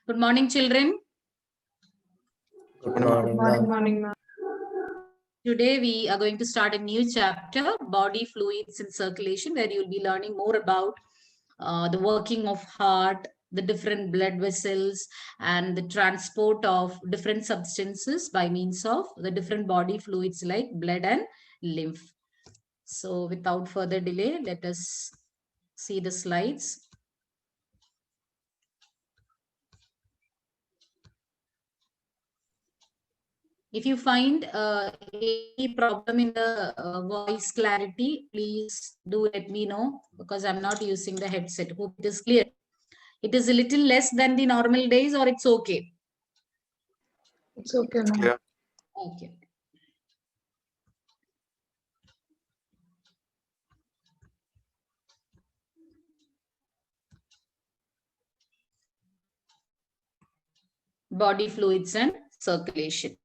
Good morning, children. Good morning, Morning, ma'am. Today we are going to start a new chapter, Body Fluids and Circulation, where you'll be learning more about the working of heart, the different blood vessels, and the transport of different substances by means of the different body fluids like blood and lymph. So without further delay, let us see the slides. If you find any problem in the voice clarity, please do let me know because I'm not using the headset. Hope it is clear. It is a little less than the normal days, or it's okay? It's okay, ma'am. Clear. Okay. Body fluids and circulation.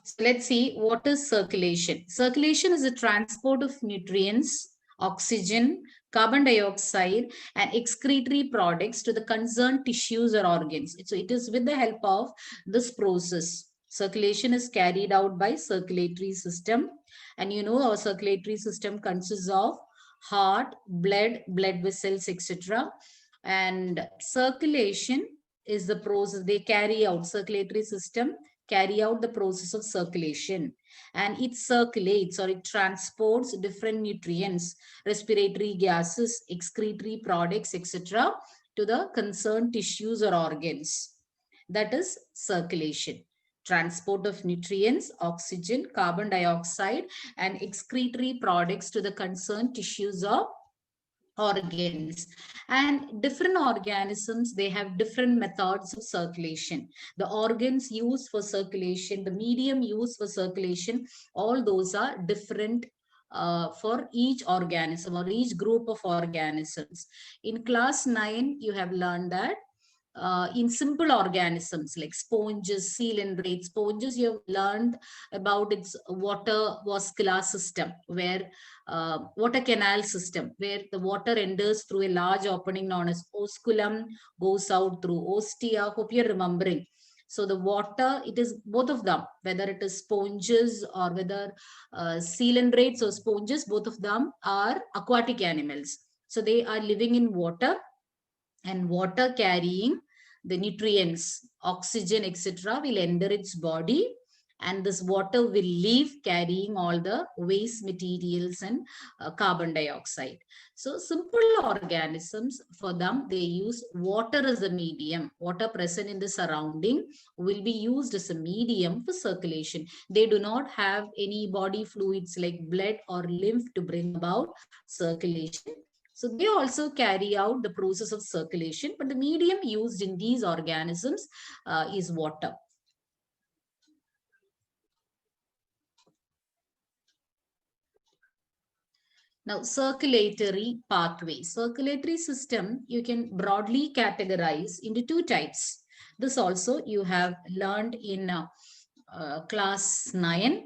So let's see, what is circulation? Circulation is the transport of nutrients, oxygen, carbon dioxide, and excretory products to the concerned tissues or organs. So it is with the help of this process. Circulation is carried out by circulatory system. And you know our circulatory system consists of heart, blood vessels, etc. And circulation is the process they carry out. Circulatory system carry out the process of circulation, and it circulates or it transports different nutrients, respiratory gases, excretory products, etc. to the concerned tissues or organs. That is circulation. Transport of nutrients, oxygen, carbon dioxide, and excretory products to the concerned tissues or organs. And different organisms, they have different methods of circulation. The organs used for circulation, the medium used for circulation, all those are different for each organism or each group of organisms. In class 9 you have learned that in simple organisms like sponges, coelenterate sponges, you have learned about its water vascular system, where water canal system, where the water enters through a large opening known as osculum, goes out through ostia. Hope you're remembering. So the water, it is both of them, whether it is sponges or whether coelentrates or sponges, both of them are aquatic animals. So they are living in water, and water carrying the nutrients, oxygen, etc. will enter its body, and this water will leave carrying all the waste materials and carbon dioxide. So simple organisms, for them, they use water as a medium. Water present in the surrounding will be used as a medium for circulation. They do not have any body fluids like blood or lymph to bring about circulation. So they also carry out the process of circulation, but the medium used in these organisms is water. Now, circulatory pathway. Circulatory system, you can broadly categorize into two types. This also you have learned in class 9.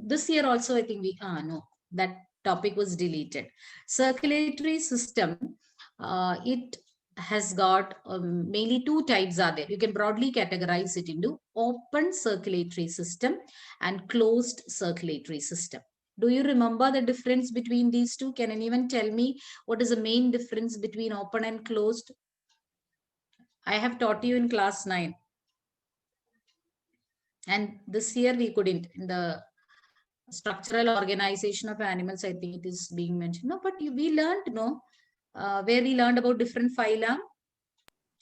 This year also, I think no, that topic was deleted. Circulatory system, it has got mainly two types are there. You can broadly categorize it into open circulatory system and closed circulatory system. Do you remember the difference between these two? Can anyone tell me what is the main difference between open and closed? I have taught you in class 9. And this year we couldn't. In the structural organization of animals, I think it is being mentioned. No, but we learned, no, where we learned about different phyla.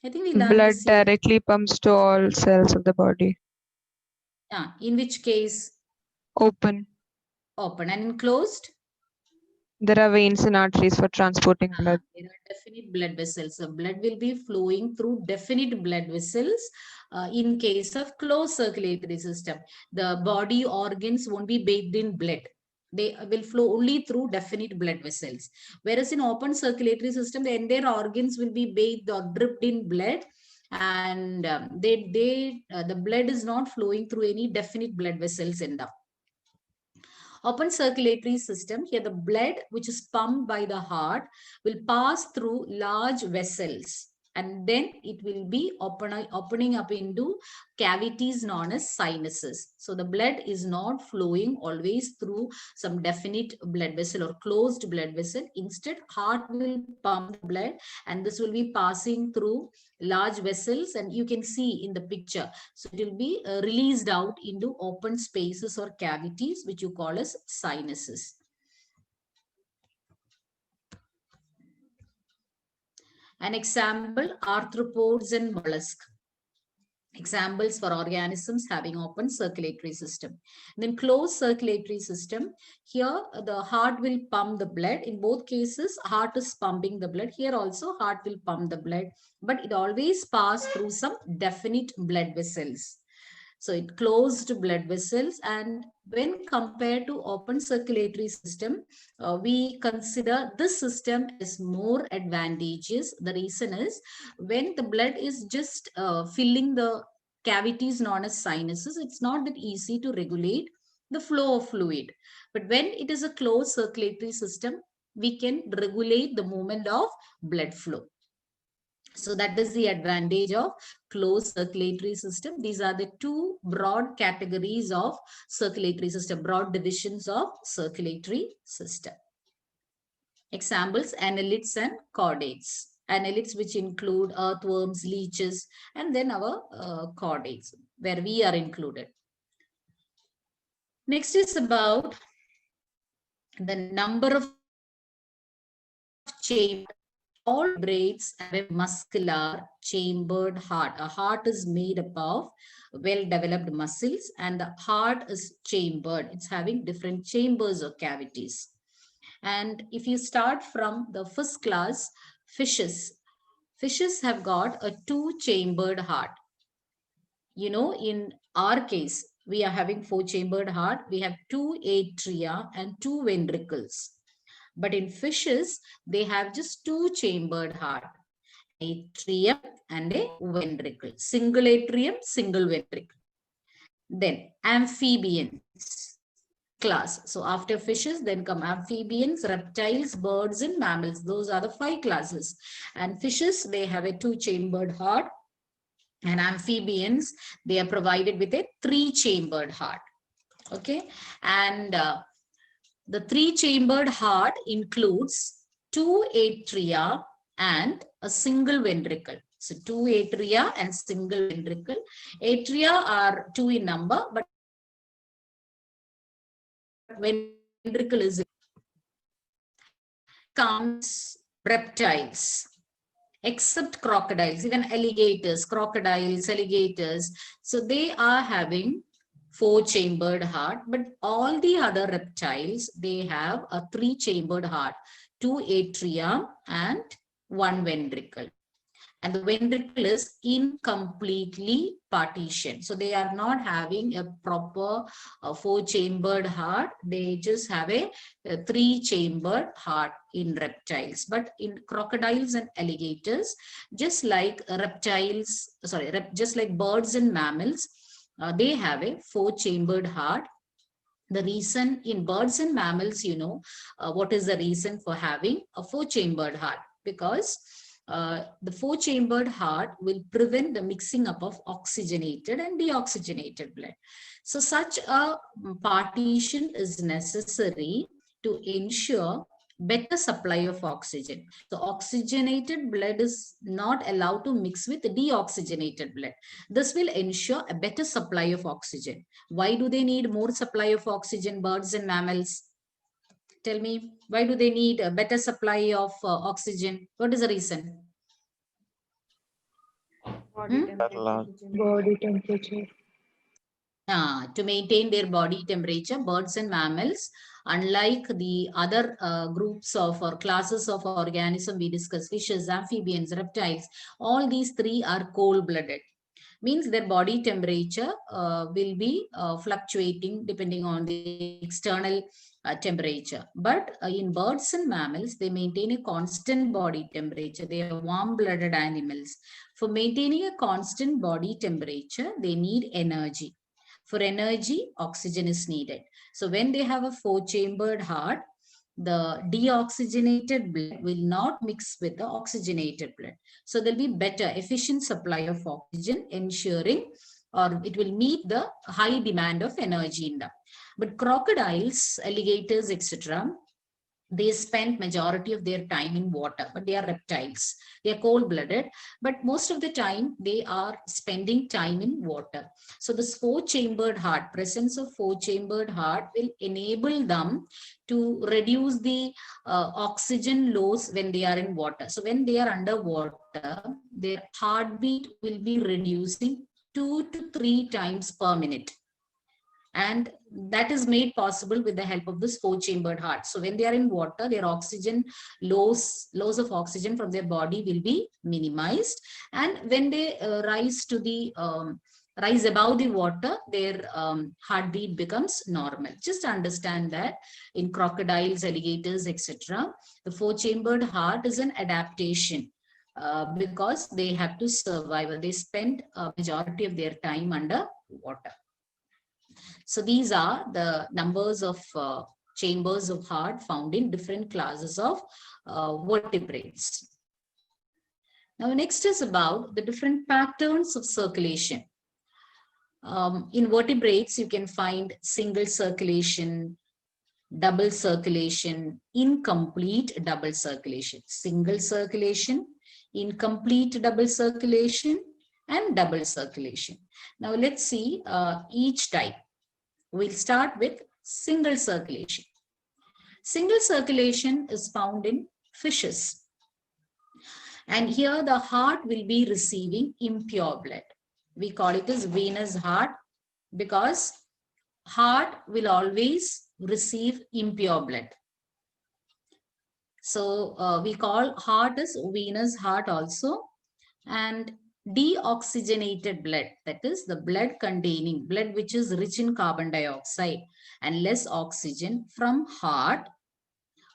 I think we learned Blood this year. directly pumps to all cells of the body. Yeah, in which case? Open. Open. And in closed? There are veins and arteries for transporting blood. There are definite blood vessels. So blood will be flowing through definite blood vessels. In case of closed circulatory system, the body organs won't be bathed in blood. They will flow only through definite blood vessels. Whereas in open circulatory system, the entire organs will be bathed or dripped in blood, and the blood is not flowing through any definite blood vessels in them. Open circulatory system, here the blood which is pumped by the heart will pass through large vessels. and then it will be opening up into cavities known as sinuses. So the blood is not flowing always through some definite blood vessel or closed blood vessel. Instead, heart will pump the blood, and this will be passing through large vessels, and you can see in the picture. So it will be released out into open spaces or cavities, which you call as sinuses. An example, arthropods and mollusks. Examples for organisms having open circulatory system. Then closed circulatory system, here the heart will pump the blood. In both cases, heart is pumping the blood. Here also heart will pump the blood, but it always passes through some definite blood vessels. So it closed blood vessels, and when compared to open circulatory system, we consider this system as more advantageous. The reason is when the blood is just filling the cavities known as sinuses, it's not that easy to regulate the flow of fluid. But when it is a closed circulatory system, we can regulate the movement of blood flow. So that is the advantage of closed circulatory system. These are the two broad categories of circulatory system, broad divisions of circulatory system. Examples, annelids and chordates. Annelids, which include earthworms, leeches, and then our chordates, where we are included. Next is about the number of chambers. All vertebrates have a muscular chambered heart. A heart is made up of well-developed muscles, and the heart is chambered. It's having different chambers or cavities. And if you start from the first class, fishes have got a two-chambered heart. You know, in our case, we are having four-chambered heart. We have two atria and two ventricles. But in fishes, they have just two-chambered heart, atrium and a ventricle, single atrium, single ventricle. Then amphibians class. So after fishes, then come amphibians, reptiles, birds, and mammals. Those are the 5 classes. And fishes, they have a two-chambered heart. And amphibians, they are provided with a 3-chambered heart. Okay. And the 3-chambered heart includes 2 atria and a single ventricle. So 2 atria and single ventricle. Atria are 2 in number, but ventricle is counts reptiles, except crocodiles, even alligators, crocodiles, alligators. So they are having 4-chambered heart, but all the other reptiles, they have a 3-chambered heart, 2 atria and 1 ventricle. And the ventricle is incompletely partitioned. So they are not having a proper 4-chambered heart. They just have a 3-chambered heart in reptiles. But in crocodiles and alligators, just like reptiles, just like birds and mammals, they have a 4-chambered heart. The reason in birds and mammals, you know, what is the reason for having a 4-chambered heart? Because the 4-chambered heart will prevent the mixing up of oxygenated and deoxygenated blood. So such a partition is necessary to ensure better supply of oxygen. So oxygenated blood is not allowed to mix with deoxygenated blood. This will ensure a better supply of oxygen. Why do they need more supply of oxygen, birds and mammals? Tell me, why do they need a better supply of oxygen? What is the reason? Body temperature. To maintain their body temperature, birds and mammals, unlike the other groups of or classes of organism we discussed, fishes, amphibians, reptiles, all these 3 are cold-blooded. Means their body temperature will be fluctuating depending on the external temperature. But in birds and mammals, they maintain a constant body temperature. They are warm-blooded animals. For maintaining a constant body temperature, they need energy. For energy, oxygen is needed. So when they have a 4-chambered heart, the deoxygenated blood will not mix with the oxygenated blood. So there'll be better efficient supply of oxygen, ensuring or it will meet the high demand of energy in them. But crocodiles, alligators, etc., they spend majority of their time in water, but they are reptiles. They are cold-blooded, but most of the time they are spending time in water. So this four-chambered heart, presence of four-chambered heart will enable them to reduce the oxygen loss when they are in water. So when they are underwater, their heartbeat will be reducing 2 to 3 times per minute. And that is made possible with the help of this four-chambered heart. So when they are in water, their oxygen loss of oxygen from their body will be minimized. And when they rise above the water, their heartbeat becomes normal. Just understand that in crocodiles, alligators, etc., the four-chambered heart is an adaptation. Because they have to survive. They spend a majority of their time under water. So these are the numbers of chambers of heart found in different classes of vertebrates. Now, next is about the different patterns of circulation. In vertebrates, you can find single circulation, double circulation, incomplete double circulation, single circulation, incomplete double circulation, and double circulation. Now, let's see each type. We'll start with single circulation. Single circulation is found in fishes. And here the heart will be receiving impure blood. We call it as venous heart because heart will always receive impure blood. So we call heart as venous heart also. And deoxygenated blood, that is the blood which is rich in carbon dioxide and less oxygen from heart,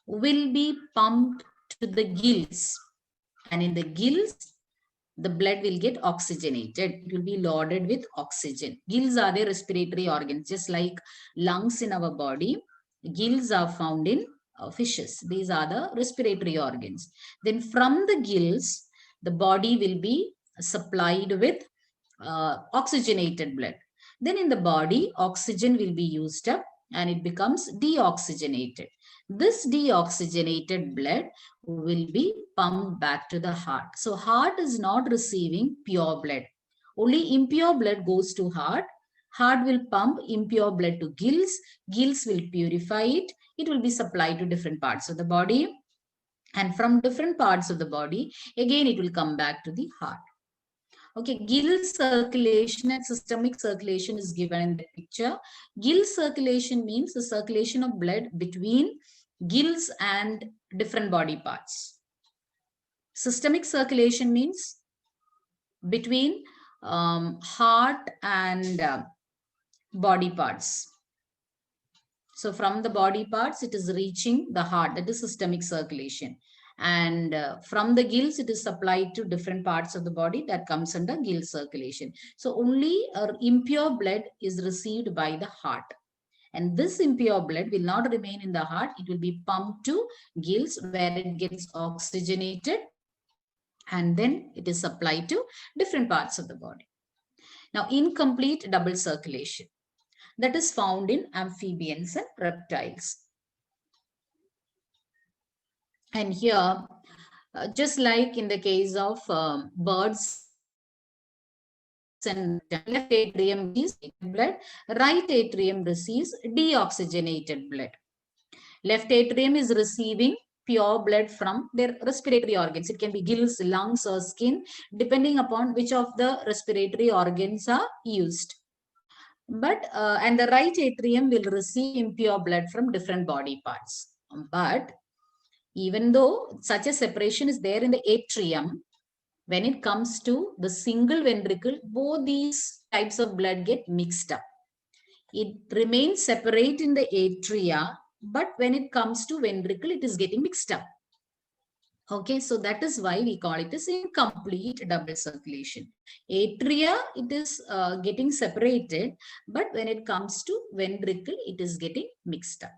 will be pumped to the gills, and in the gills the blood will get oxygenated. It will be loaded with oxygen. Gills are the respiratory organs, just like lungs in our body. Gills are found in fishes. These are the respiratory organs. Then from the gills, the body will be supplied with oxygenated blood. Then in the body, oxygen will be used up and it becomes deoxygenated. This deoxygenated blood will be pumped back to the heart. So heart is not receiving pure blood. Only impure blood goes to heart. Heart will pump impure blood to gills. Gills will purify it. It will be supplied to different parts of the body. And from different parts of the body, again, it will come back to the heart. Okay, gill circulation and systemic circulation is given in the picture. Gill circulation means the circulation of blood between gills and different body parts. Systemic circulation means between heart and body parts. So from the body parts, it is reaching the heart, that is systemic circulation. And from the gills, it is supplied to different parts of the body that comes under gill circulation. So only impure blood is received by the heart. And this impure blood will not remain in the heart. It will be pumped to gills where it gets oxygenated. And then it is supplied to different parts of the body. Now, incomplete double circulation. That is found in amphibians and reptiles. And here, just like in the case of birds and left atrium receives blood, right atrium receives deoxygenated blood. Left atrium is receiving pure blood from their respiratory organs. It can be gills, lungs, or skin, depending upon which of the respiratory organs are used. But and the right atrium will receive impure blood from different body parts. But even though such a separation is there in the atrium, when it comes to the single ventricle, both these types of blood get mixed up. It remains separate in the atria, but when it comes to ventricle, it is getting mixed up. Okay, so that is why we call it as incomplete double circulation. Atria, it is getting separated, but when it comes to ventricle, it is getting mixed up.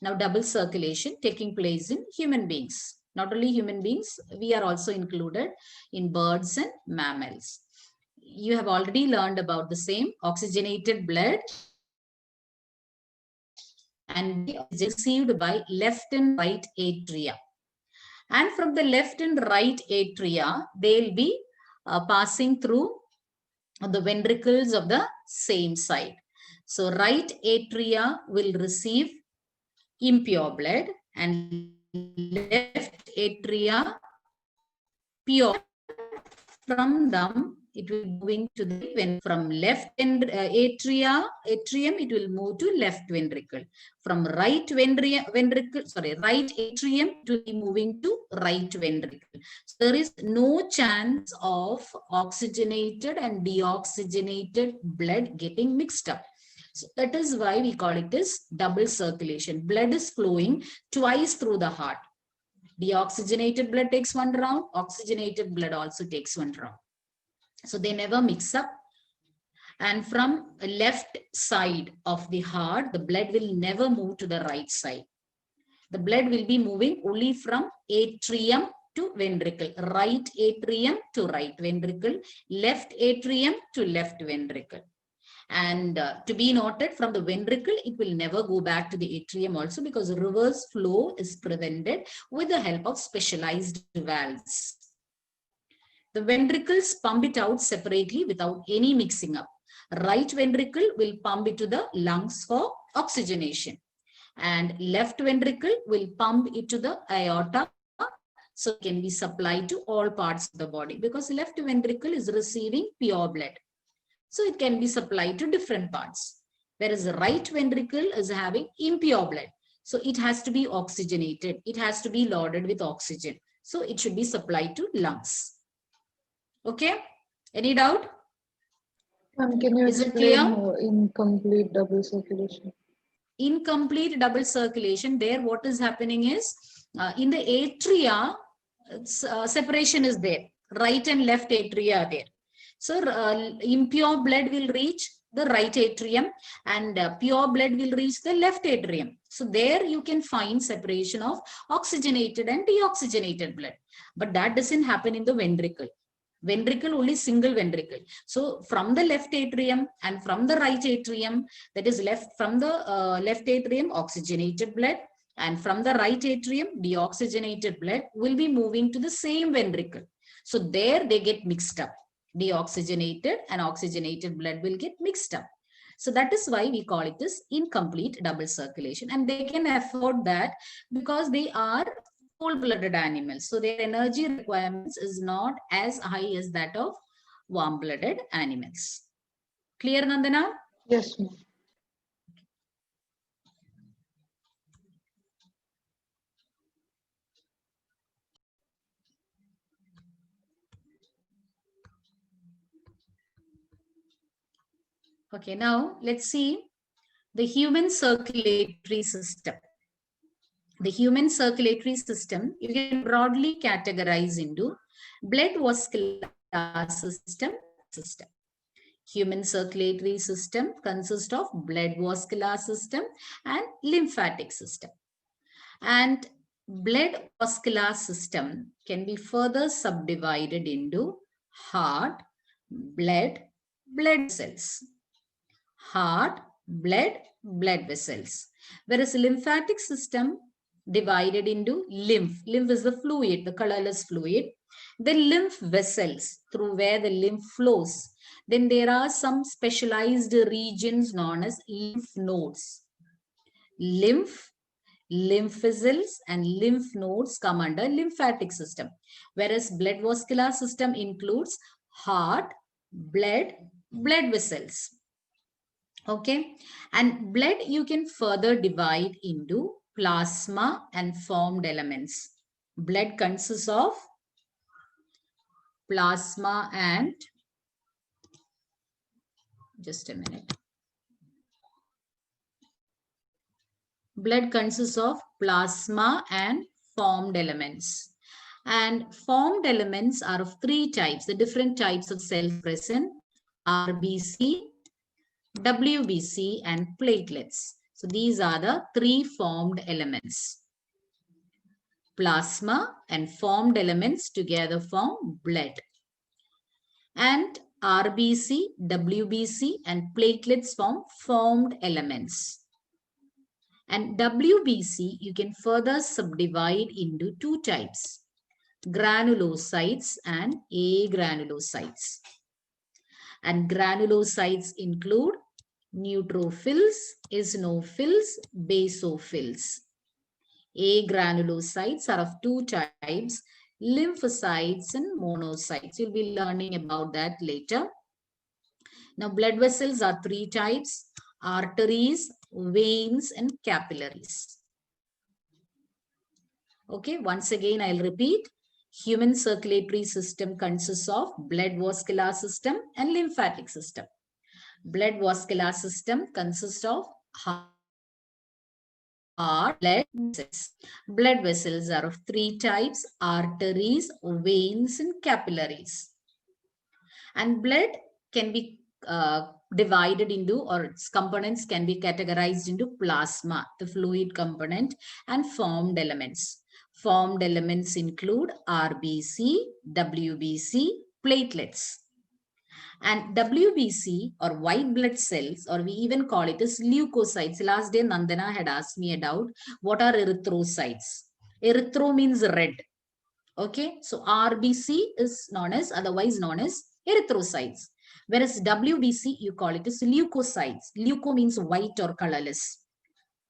Now double circulation taking place in human beings. Not only human beings, we are also included in birds and mammals. You have already learned about the same oxygenated blood and is received by left and right atria. And from the left and right atria, they'll be passing through the ventricles of the same side. So right atria will receive impure blood and left atria pure. From them, it will move to the from left atrium, it will move to left ventricle. From right ventricle, sorry, right atrium, it will be moving to right ventricle. So there is no chance of oxygenated and deoxygenated blood getting mixed up. So that is why we call it as double circulation. Blood is flowing twice through the heart. Deoxygenated blood takes one round, oxygenated blood also takes one round. So they never mix up. And from left side of the heart, the blood will never move to the right side. The blood will be moving only from atrium to ventricle, right atrium to right ventricle, left atrium to left ventricle. And to be noted, from the ventricle, it will never go back to the atrium also, because reverse flow is prevented with the help of specialized valves. The ventricles pump it out separately without any mixing up. Right ventricle will pump it to the lungs for oxygenation, and left ventricle will pump it to the aorta, so it can be supplied to all parts of the body, because left ventricle is receiving pure blood. So it can be supplied to different parts. Whereas the right ventricle is having impure blood. So it has to be oxygenated. It has to be loaded with oxygen. So it should be supplied to lungs. Okay? Any doubt? Can you explain incomplete double circulation? Incomplete double circulation, there what is happening is, in the atria, separation is there. Right and left atria are there. So impure blood will reach the right atrium and pure blood will reach the left atrium. So there you can find separation of oxygenated and deoxygenated blood. But that doesn't happen in the ventricle. Ventricle, only single ventricle. So from the left atrium and from the right atrium, that is left from the left atrium, oxygenated blood, and from the right atrium, deoxygenated blood will be moving to the same ventricle. So there they get mixed up. Deoxygenated and oxygenated blood will get mixed up. So that is why we call it as incomplete double circulation. And they can afford that because they are cold-blooded animals. So their energy requirements is not as high as that of warm-blooded animals. Clear, Nandana? Yes, ma'am. Okay, now let's see the human circulatory system. The human circulatory system, you can broadly categorize into blood vascular system. Human circulatory system consists of blood vascular system and lymphatic system. And blood vascular system can be further subdivided into heart, blood cells. Heart, blood vessels. Whereas lymphatic system divided into lymph. Lymph is the fluid, the colorless fluid. Then lymph vessels, through where the lymph flows. Then there are some specialized regions known as lymph nodes. Lymph vessels and lymph nodes come under lymphatic system. Whereas blood vascular system includes heart, blood vessels. Okay, and blood you can further divide into plasma and formed elements. Blood consists of plasma and, just a minute. Blood consists of plasma and formed elements. And formed elements are of three types. The different types of cells present: RBC, WBC, and platelets. So these are the three formed elements. Plasma and formed elements together form blood. And RBC, WBC, and platelets form formed elements. And WBC, you can further subdivide into two types, granulocytes and agranulocytes. And granulocytes include neutrophils, eosinophils, basophils. Agranulocytes are of two types, lymphocytes and monocytes. You'll be learning about that later. Now, blood vessels are three types, arteries, veins, and capillaries. Okay, once again, I'll repeat. Human circulatory system consists of blood vascular system and lymphatic system. Blood vascular system consists of heart, blood vessels. Blood vessels are of three types, arteries, veins, and capillaries. And blood can be divided into, or its components can be categorized into plasma, the fluid component, and formed elements. Formed elements include RBC, WBC, platelets. And WBC, or white blood cells, or we even call it as leukocytes. Last day Nandana had asked me about what are erythrocytes. Erythro means red. Okay, so RBC is known as, otherwise known as erythrocytes. Whereas WBC, you call it as leukocytes. Leuko means white or colorless.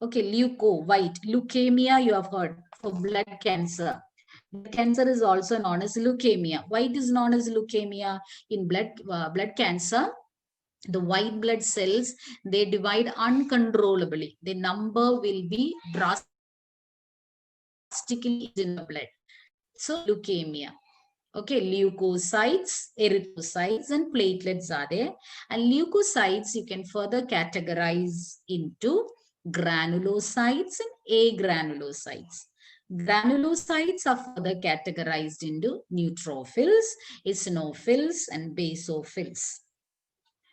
Okay, leuko, white. Leukemia, you have heard, for blood cancer. Blood cancer is also known as leukemia. White is known as leukemia. In blood cancer, the white blood cells, they divide uncontrollably. The number will be drastically in the blood. So leukemia. Okay, leukocytes, erythrocytes, and platelets are there. And leukocytes you can further categorize into granulocytes and agranulocytes. Granulocytes are further categorized into neutrophils, eosinophils, and basophils.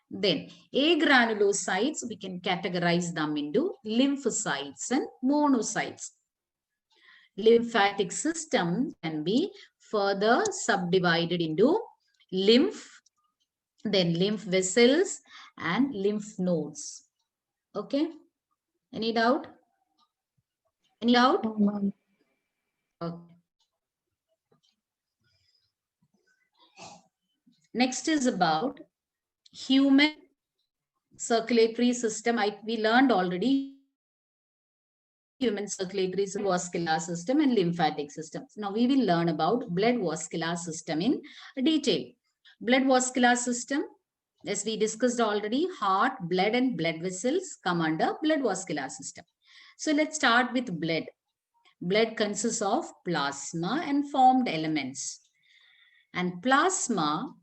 Then agranulocytes, we can categorize them into lymphocytes and monocytes. Lymphatic system can be further subdivided into lymph, then lymph vessels and lymph nodes. Okay, any doubt? Any doubt? No, Okay. Next is about human circulatory system. We learned already human circulatory vascular system and lymphatic systems. Now we will learn about blood vascular system in detail. Blood vascular system, as we discussed already, heart, blood, and blood vessels come under blood vascular system. So let's start with blood. Blood consists of plasma and formed elements. And plasma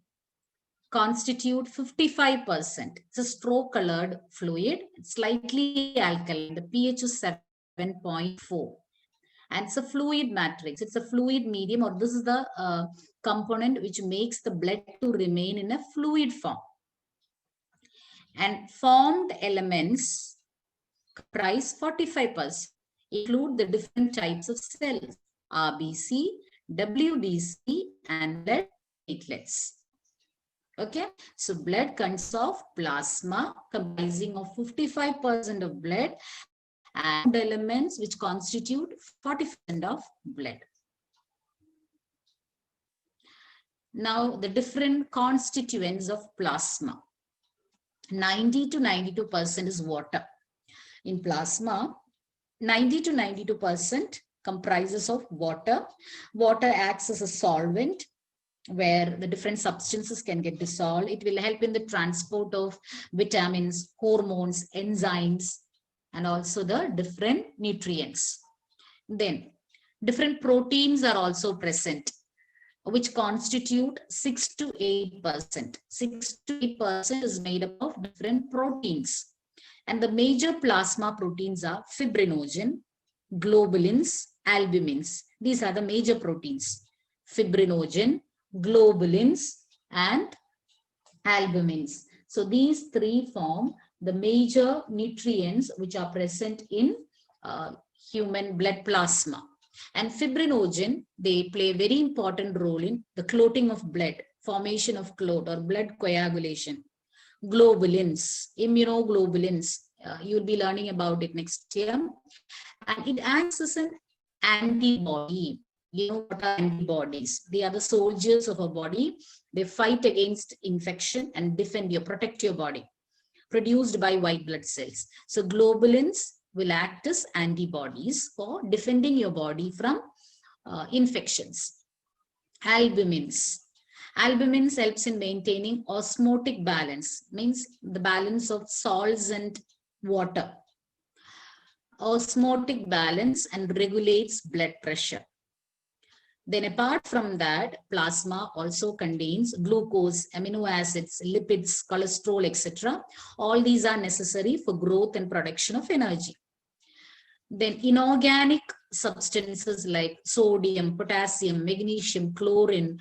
constitute 55%. It's a straw-colored fluid. It's slightly alkaline. The pH is 7.4. And it's a fluid matrix. It's a fluid medium, or this is the component which makes the blood to remain in a fluid form. And formed elements comprise 45%, include the different types of cells, RBC, WBC, and blood platelets. Okay, so blood consists of plasma comprising of 55% of blood and elements which constitute 40% of blood. Now, the different constituents of plasma. 90 to 92% is water. In plasma, 90 to 92% comprises of water. Water acts as a solvent where the different substances can get dissolved. It will help in the transport of vitamins, hormones, enzymes, and also the different nutrients. Then different proteins are also present, which constitute 6 to 8%. 6 to 8% is made up of different proteins. And the major plasma proteins are fibrinogen, globulins, albumins. These are the major proteins. Fibrinogen, globulins, and albumins. So these three form the major nutrients which are present in human blood plasma. And fibrinogen, they play a very important role in the clotting of blood, formation of clot or blood coagulation. Globulins, immunoglobulins, you'll be learning about it next year. And it acts as an antibody. You know what are antibodies? They are the soldiers of a body. They fight against infection and protect your body, produced by white blood cells. So globulins will act as antibodies for defending your body from infections. Albumins. Albumins helps in maintaining osmotic balance, means the balance of salts and water. Osmotic balance and regulates blood pressure. Then apart from that, plasma also contains glucose, amino acids, lipids, cholesterol, etc. All these are necessary for growth and production of energy. Then inorganic substances like sodium, potassium, magnesium, chlorine,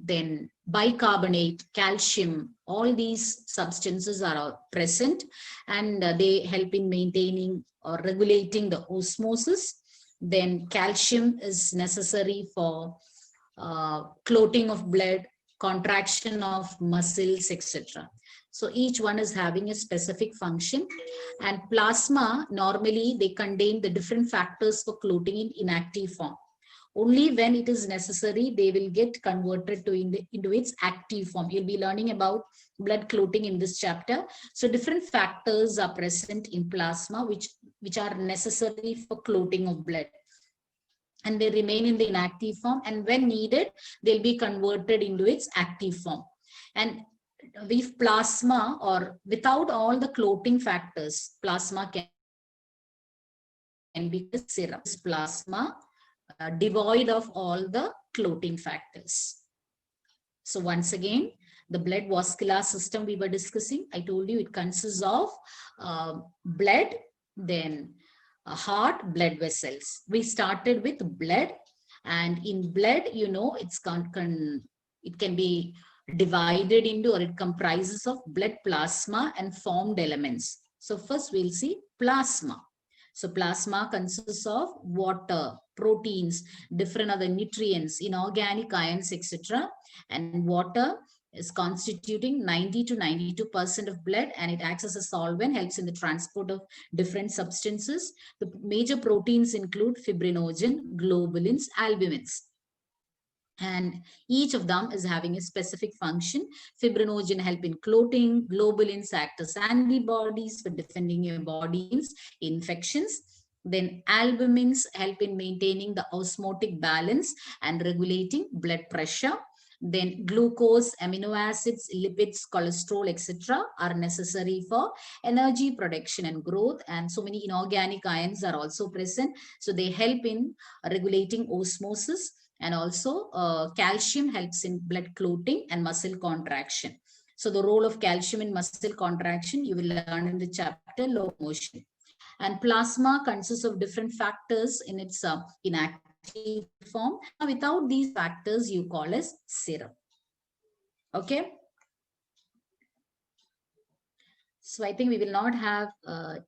then bicarbonate, calcium, all these substances are present, and they help in maintaining or regulating the osmosis. Then calcium is necessary for clotting of blood, contraction of muscles, etc. So each one is having a specific function. And plasma, normally they contain the different factors for clotting in inactive form. Only when it is necessary, they will get converted to into its active form. You'll be learning about blood clotting in this chapter. So different factors are present in plasma, which are necessary for clotting of blood. And they remain in the inactive form. And when needed, they'll be converted into its active form. And with plasma, or without all the clotting factors, plasma can be serum. Plasma devoid of all the clotting factors. So once again, the blood vascular system we were discussing, I told you it consists of blood, then heart, blood vessels. We started with blood, and in blood, you know, it can be divided into, or it comprises of blood plasma and formed elements. So first we'll see plasma. So plasma consists of water, proteins, different other nutrients, inorganic ions, etc. And water is constituting 90 to 92% of blood, and it acts as a solvent, helps in the transport of different substances. The major proteins include fibrinogen, globulins, albumins. And each of them is having a specific function. Fibrinogen help in clotting, globulins act as antibodies for defending your body against infections. Then albumins help in maintaining the osmotic balance and regulating blood pressure. Then glucose, amino acids, lipids, cholesterol, etc. are necessary for energy production and growth. And so many inorganic ions are also present. So they help in regulating osmosis. And also calcium helps in blood clotting and muscle contraction. So the role of calcium in muscle contraction, you will learn in the chapter locomotion. And plasma consists of different factors in its inactive form. Without these factors, you call as serum. Okay. So I think we will not have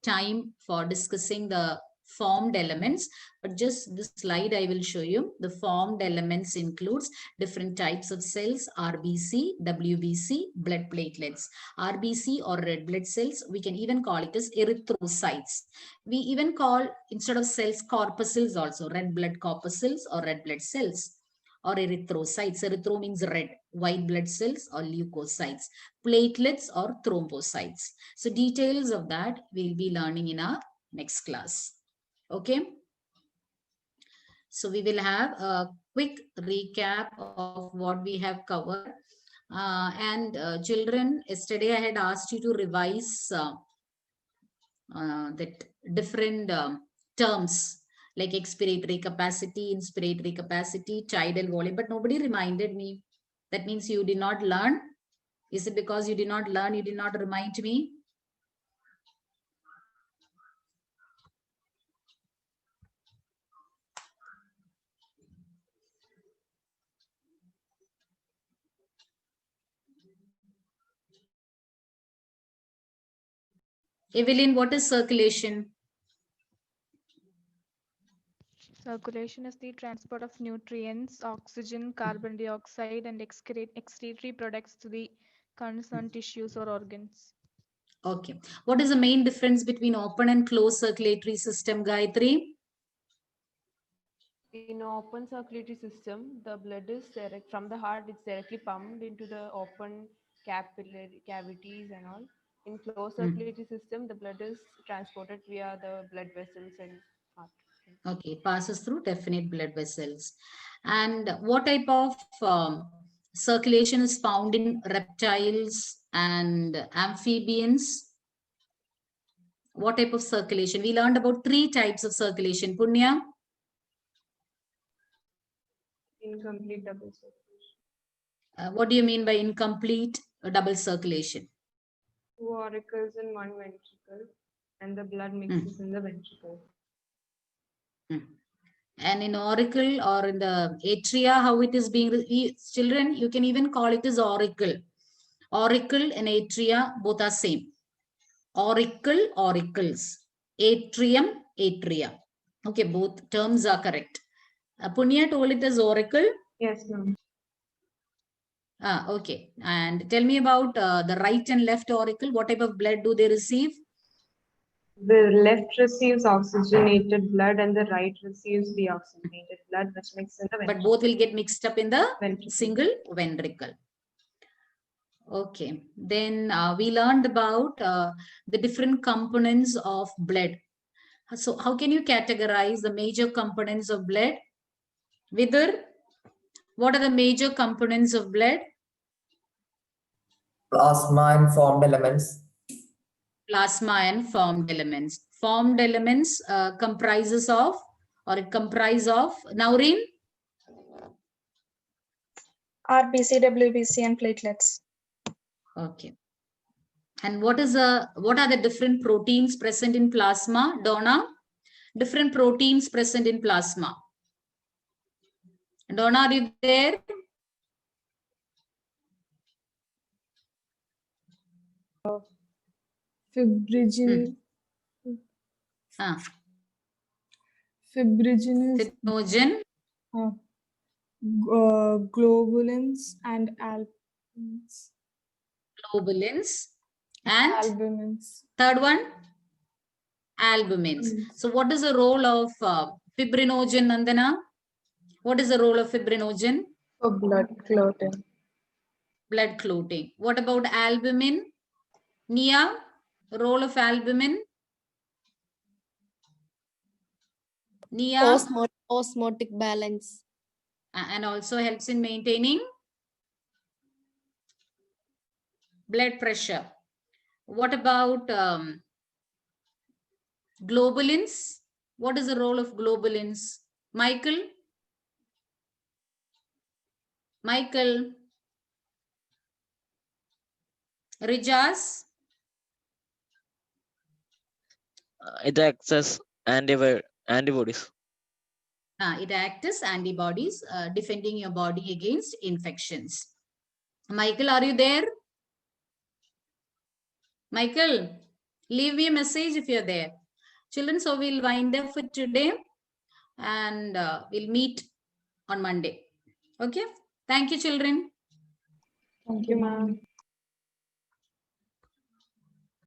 time for discussing the formed elements, but just this slide I will show you. The formed elements includes different types of cells: RBC, WBC, blood platelets. RBC or red blood cells, we can even call it as erythrocytes. We even call, instead of cells, corpuscles also, red blood corpuscles or red blood cells, or erythrocytes. Erythro means red, white blood cells or leukocytes, platelets or thrombocytes. So details of that we'll be learning in our next class. Okay. So we will have a quick recap of what we have covered. Children, yesterday I had asked you to revise that different terms like expiratory capacity, inspiratory capacity, tidal volume, but nobody reminded me. That means you did not learn. Is it because you did not learn, you did not remind me? Evelyn, what is circulation? Circulation is the transport of nutrients, oxygen, carbon dioxide, and excretory products to the concerned tissues or organs. Okay. What is the main difference between open and closed circulatory system, Gayatri? In open circulatory system, the blood is direct from the heart. It's directly pumped into the open capillary cavities and all. In closed circulatory system, the blood is transported via the blood vessels and heart. Okay, passes through definite blood vessels. And what type of circulation is found in reptiles and amphibians? What type of circulation? We learned about 3 types of circulation. Punya? Incomplete double circulation. What do you mean by incomplete double circulation? 2 auricles in 1 ventricle, and the blood mixes in the ventricle. And in auricle or in the atria, how it is being, children, you can even call it as auricle. Auricle and atria, both are same. Auricle, auricles. Atrium, atria. Okay, both terms are correct. Punya told it as auricle. Yes, ma'am. Okay. And tell me about the right and left auricle. What type of blood do they receive? The left receives oxygenated blood and the right receives deoxygenated blood, which mixes in the ventricle. But both will get mixed up in the Ventricle. single ventricle. Okay. Then we learned about the different components of blood. So how can you categorize the major components of blood? Vidar, what are the major components of blood? Plasma and formed elements. Plasma and formed elements. Formed elements comprises of, or it comprise of, Naureen? RBC, WBC, and platelets. Okay. And what are the different proteins present in plasma, Donna? Different proteins present in plasma. Donna, are you there? Fibrinogen. Fibrinogen, Fibrinogen, globulins, and albumins. globulins, and Albumins. third one, albumins. So what is the role of fibrinogen, Nandana? What is the role of fibrinogen? For blood clotting. Blood clotting. What about albumin? Nia, role of albumin? Nia? Osmotic balance. And also helps in maintaining blood pressure. What about globulins? What is the role of globulins? Michael? Michael? Rijas? It acts as antibodies. It acts as antibodies, defending your body against infections. Michael, are you there? Michael, leave me a message if you're there. Children, so we'll wind up for today and we'll meet on Monday. Okay? Thank you, children. Thank you, ma'am.